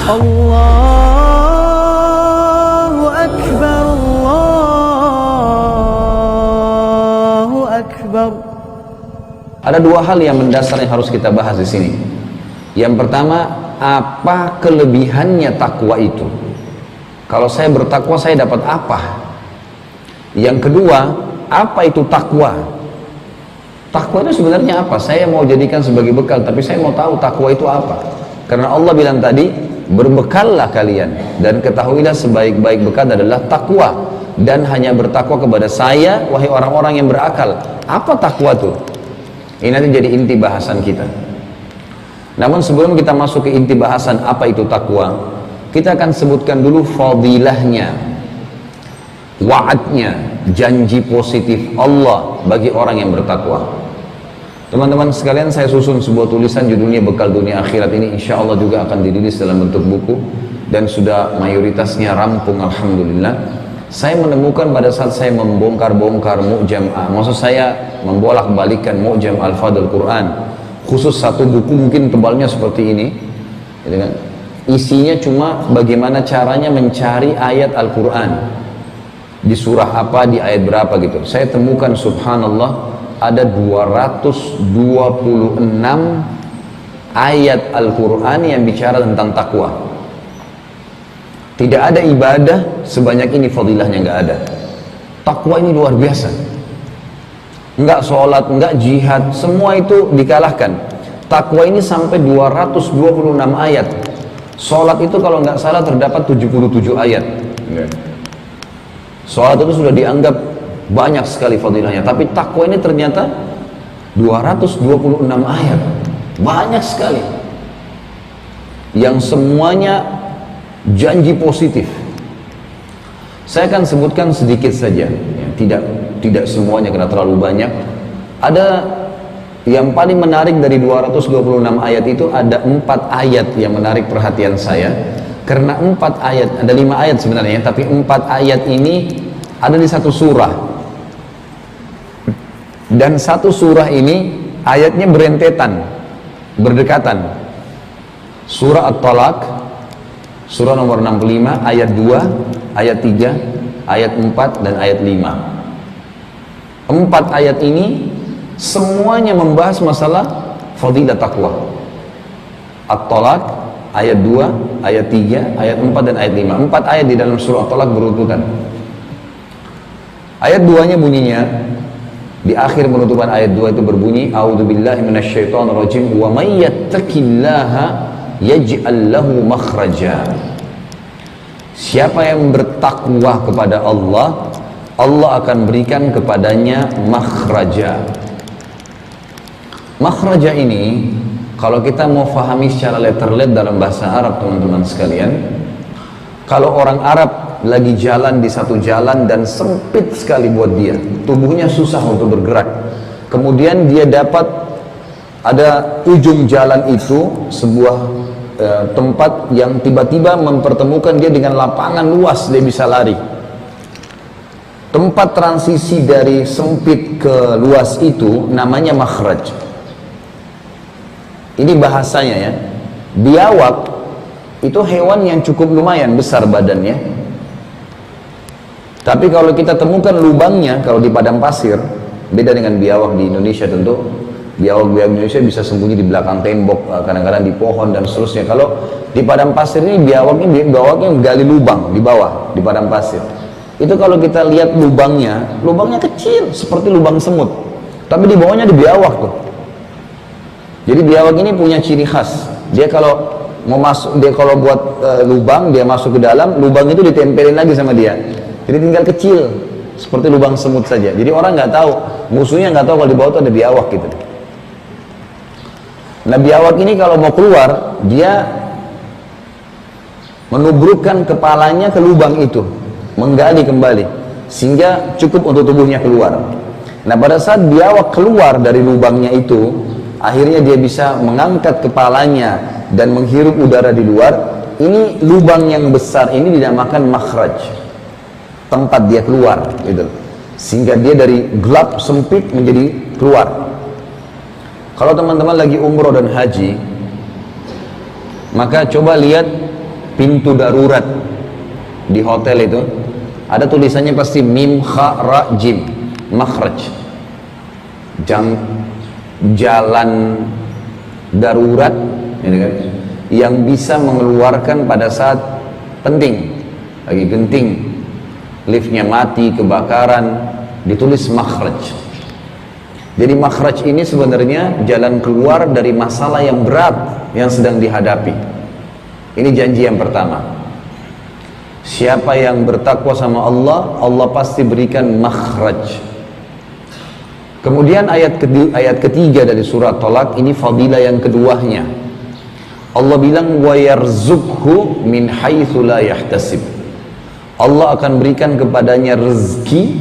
Allahu Akbar, Allahu Akbar. Ada dua hal yang mendasar yang harus kita bahas di sini. Yang pertama, apa kelebihannya takwa itu? Kalau saya bertakwa, saya dapat apa? Yang kedua, apa itu takwa? Takwa itu sebenarnya apa? Saya mau jadikan sebagai bekal, tapi saya mau tahu takwa itu apa. Karena Allah bilang tadi, berbekallah kalian dan ketahuilah sebaik-baik bekal adalah takwa, dan hanya bertakwa kepada saya, wahai orang-orang yang berakal. Apa takwa itu? Ini nanti jadi inti bahasan kita. Namun sebelum kita masuk ke inti bahasan apa itu takwa, kita akan sebutkan dulu fadilahnya, wa'adnya, janji positif Allah bagi orang yang bertakwa. Teman-teman sekalian, saya susun sebuah tulisan judulnya Bekal Dunia Akhirat. Ini insya Allah juga akan dirilis dalam bentuk buku dan sudah mayoritasnya rampung, alhamdulillah. Saya menemukan pada saat saya membongkar-bongkar mu'jam, maksud saya membolak-balikan mu'jam Al-Fadl Quran, khusus satu buku mungkin tebalnya seperti ini, gitu kan? Isinya cuma bagaimana caranya mencari ayat Al-Quran di surah apa, di ayat berapa gitu. Saya temukan subhanallah ada 226 ayat Al-Quran yang bicara tentang takwa. Tidak ada ibadah sebanyak ini fadilahnya, nggak ada. Takwa ini luar biasa. Enggak sholat, enggak jihad, semua itu dikalahkan. Takwa ini sampai 226 ayat. Sholat itu kalau nggak salah terdapat 77 ayat. Sholat itu sudah dianggap banyak sekali fadilahnya, tapi takwa ini ternyata 226 ayat, banyak sekali, yang semuanya janji positif. Saya akan sebutkan sedikit saja, ya, tidak semuanya karena terlalu banyak. Ada yang paling menarik dari 226 ayat itu, ada 4 ayat yang menarik perhatian saya. Karena 4 ayat, ada 5 ayat sebenarnya, tapi 4 ayat ini ada di satu surah. Dan satu surah ini ayatnya berentetan, berdekatan. Surah At-Talaq, surah nomor 65, ayat 2, ayat 3, ayat 4, dan ayat 5. 4 ayat ini semuanya membahas masalah fadilah takwa. At-Talaq, ayat 2, ayat 3, ayat 4, dan ayat 5. 4 ayat di dalam surah At-Talaq berurutan. Ayat 2-nya bunyinya, di akhir penutupan ayat 2 itu berbunyi, a'udzubillahi minasyaitonirrajim, wa may yattaqillaha yaj'al lahu makhraja. Siapa yang bertakwa kepada Allah, Allah akan berikan kepadanya makhraja. Makhraja ini, kalau kita mau fahami secara letterlet dalam bahasa Arab, teman-teman sekalian, kalau orang Arab lagi jalan di satu jalan dan sempit sekali buat dia, tubuhnya susah untuk bergerak, kemudian dia dapat ada ujung jalan itu sebuah tempat yang tiba-tiba mempertemukan dia dengan lapangan luas, dia bisa lari. Tempat transisi dari sempit ke luas itu namanya makhraj. Ini bahasanya ya. Biawak itu hewan yang cukup lumayan besar badannya. Tapi kalau kita temukan lubangnya, kalau di padang pasir, beda dengan biawak di Indonesia tentu. Biawak-biawak Indonesia bisa sembunyi di belakang tembok, kadang-kadang di pohon dan seterusnya. Kalau di padang pasir ini biawaknya menggali lubang di bawah, di padang pasir. Itu kalau kita lihat lubangnya kecil seperti lubang semut. Tapi di bawahnya ada biawak tuh. Jadi biawak ini punya ciri khas. Dia kalau mau masuk, dia kalau buat lubang, dia masuk ke dalam, lubang itu ditempelin lagi sama dia. Jadi tinggal kecil, seperti lubang semut saja. Jadi orang nggak tahu, musuhnya nggak tahu kalau di bawah itu ada biawak gitu. Nah biawak ini kalau mau keluar, dia menubrukkan kepalanya ke lubang itu, menggali kembali, sehingga cukup untuk tubuhnya keluar. Nah pada saat biawak keluar dari lubangnya itu, akhirnya dia bisa mengangkat kepalanya dan menghirup udara di luar. Ini lubang yang besar ini dinamakan makhraj, tempat dia keluar gitu. Sehingga dia dari gelap sempit menjadi keluar. Kalau teman-teman lagi umroh dan haji, maka coba lihat pintu darurat di hotel itu ada tulisannya pasti mim kha ra jim, makhraj, jalan darurat ini kan, yang bisa mengeluarkan pada saat penting, lagi genting, liftnya mati, kebakaran, ditulis makhraj. Jadi makhraj ini sebenarnya jalan keluar dari masalah yang berat yang sedang dihadapi. Ini janji yang pertama. Siapa yang bertakwa sama Allah, Allah pasti berikan makhraj. Kemudian ayat ketiga dari surat Thalaq ini fadilah yang keduanya. Allah bilang wa yarzuqhu min haitsu la yahtasib. Allah akan berikan kepadanya rezeki,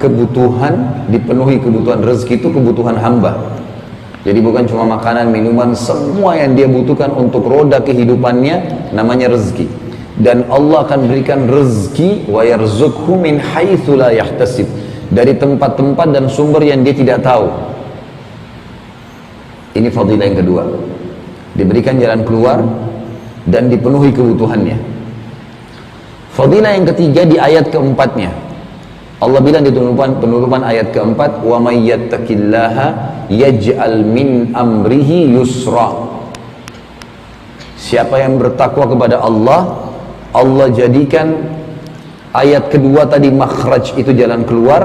kebutuhan, dipenuhi kebutuhan. Rezeki itu kebutuhan hamba. Jadi bukan cuma makanan, minuman, semua yang dia butuhkan untuk roda kehidupannya namanya rezeki. Dan Allah akan berikan rezeki wa yarzuqhu min haitsu la yahtasib, dari tempat-tempat dan sumber yang dia tidak tahu. Ini fadilah yang kedua. Diberikan jalan keluar dan dipenuhi kebutuhannya. Fadilah yang ketiga di ayat keempatnya. Allah bilang di penutupan ayat keempat, wa may yattaqillaha yaj'al min amrihi yusra. Siapa yang bertakwa kepada Allah, Allah jadikan ayat kedua tadi makhraj itu jalan keluar.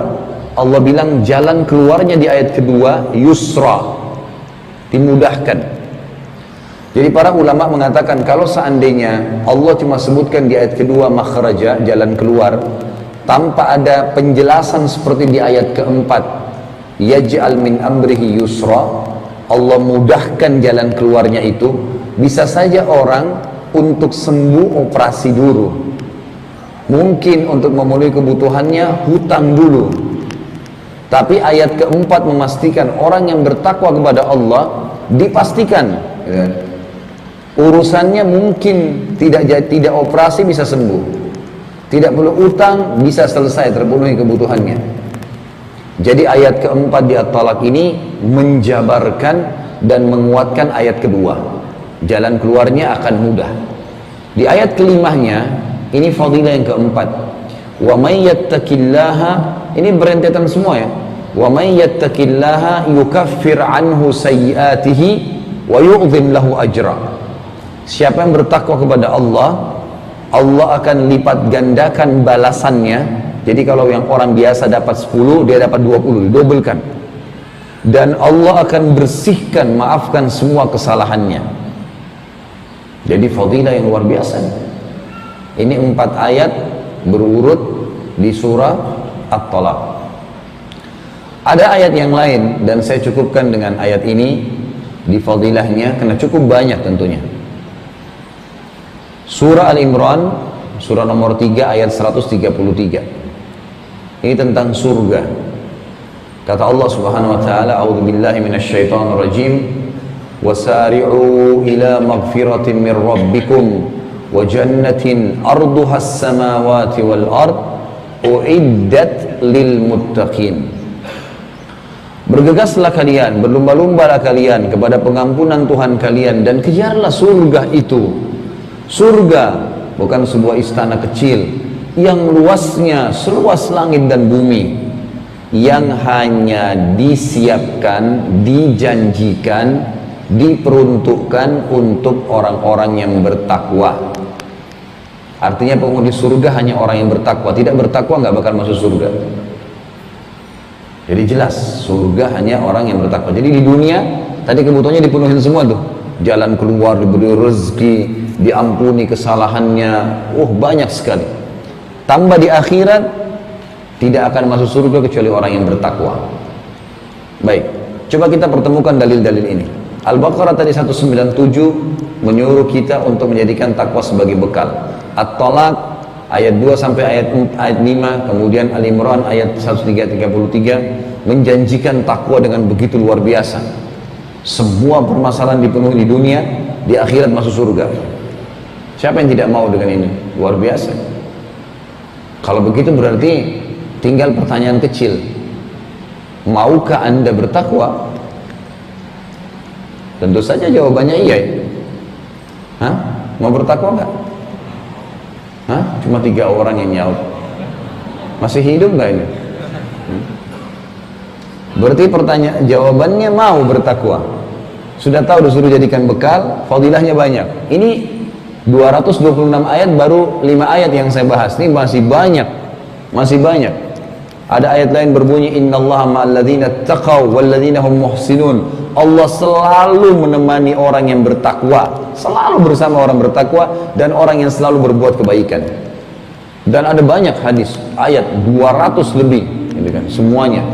Allah bilang jalan keluarnya di ayat kedua yusra, dimudahkan. Jadi para ulama mengatakan kalau seandainya Allah cuma sebutkan di ayat kedua makhraja, jalan keluar, tanpa ada penjelasan seperti di ayat keempat, yaj'al min amrihi yusra, Allah mudahkan jalan keluarnya itu, bisa saja orang untuk sembuh operasi dulu, mungkin untuk memenuhi kebutuhannya hutang dulu. Tapi ayat keempat memastikan orang yang bertakwa kepada Allah dipastikan urusannya mungkin tidak operasi bisa sembuh, tidak perlu utang, bisa selesai, terpenuhi kebutuhannya. Jadi ayat keempat di At-Thalaq ini menjabarkan dan menguatkan ayat kedua. Jalan keluarnya akan mudah. Di ayat kelimanya, ini fadilah yang keempat. Wa may yattaqillaha, ini berentetan semua ya. Wa may yattaqillaha yukaffir anhu sayyi'atihi wa yu'dhim lahu ajra. Siapa yang bertakwa kepada Allah, Allah akan lipat gandakan balasannya. Jadi kalau yang orang biasa dapat 10, dia dapat 20, didobelkan. Dan Allah akan bersihkan, maafkan semua kesalahannya. Jadi fadilah yang luar biasa. Ini 4 ayat berurut di surah At-Thalaq. Ada ayat yang lain dan saya cukupkan dengan ayat ini di fadilahnya karena cukup banyak tentunya. Surah Al-Imran, surah nomor 3 ayat 133. Ini tentang surga. Kata Allah Subhanahu wa taala, a'udzubillahi minasyaitonir rajim, wasari'u ila maghfiratin min rabbikum wa jannatin arduha as-samawati wal ard uiddat lil muttaqin. Bergegaslah kalian, berlomba-lombalah kalian kepada pengampunan Tuhan kalian dan kejarlah surga itu. Surga bukan sebuah istana kecil yang luasnya seluas langit dan bumi, yang hanya disiapkan, dijanjikan, diperuntukkan untuk orang-orang yang bertakwa. Artinya penghuni surga hanya orang yang bertakwa. Tidak bertakwa nggak bakal masuk surga. Jadi jelas surga hanya orang yang bertakwa. Jadi di dunia tadi kebutuhannya dipenuhin semua tuh, jalan keluar, diberi rezeki, diampuni kesalahannya, banyak sekali. Tambah di akhirat tidak akan masuk surga kecuali orang yang bertakwa. Baik, coba kita pertemukan dalil-dalil ini. Al-Baqarah tadi 197 menyuruh kita untuk menjadikan takwa sebagai bekal. At-Thalaq ayat 2 sampai ayat 5, kemudian Al-Imran ayat 133 menjanjikan takwa dengan begitu luar biasa. Semua permasalahan dipenuhi di dunia, di akhirat masuk surga. Siapa yang tidak mau dengan ini? Luar biasa. Kalau begitu berarti tinggal pertanyaan kecil. Maukah Anda bertakwa? Tentu saja jawabannya iya. Hah? Mau bertakwa enggak? Hah? Cuma 3 orang yang nyaut. Masih hidup nggak ini? Berarti pertanyaan jawabannya mau bertakwa. Sudah tahu disuruh jadikan bekal, fadilahnya banyak. Ini 226 ayat, baru 5 ayat yang saya bahas. Ini masih banyak. Masih banyak. Ada ayat lain berbunyi innallaha ma'alladzina taqaw walladzina hum muhsinun. Allah selalu menemani orang yang bertakwa, selalu bersama orang bertakwa dan orang yang selalu berbuat kebaikan. Dan ada banyak hadis, ayat 200 lebih, gitu kan, semuanya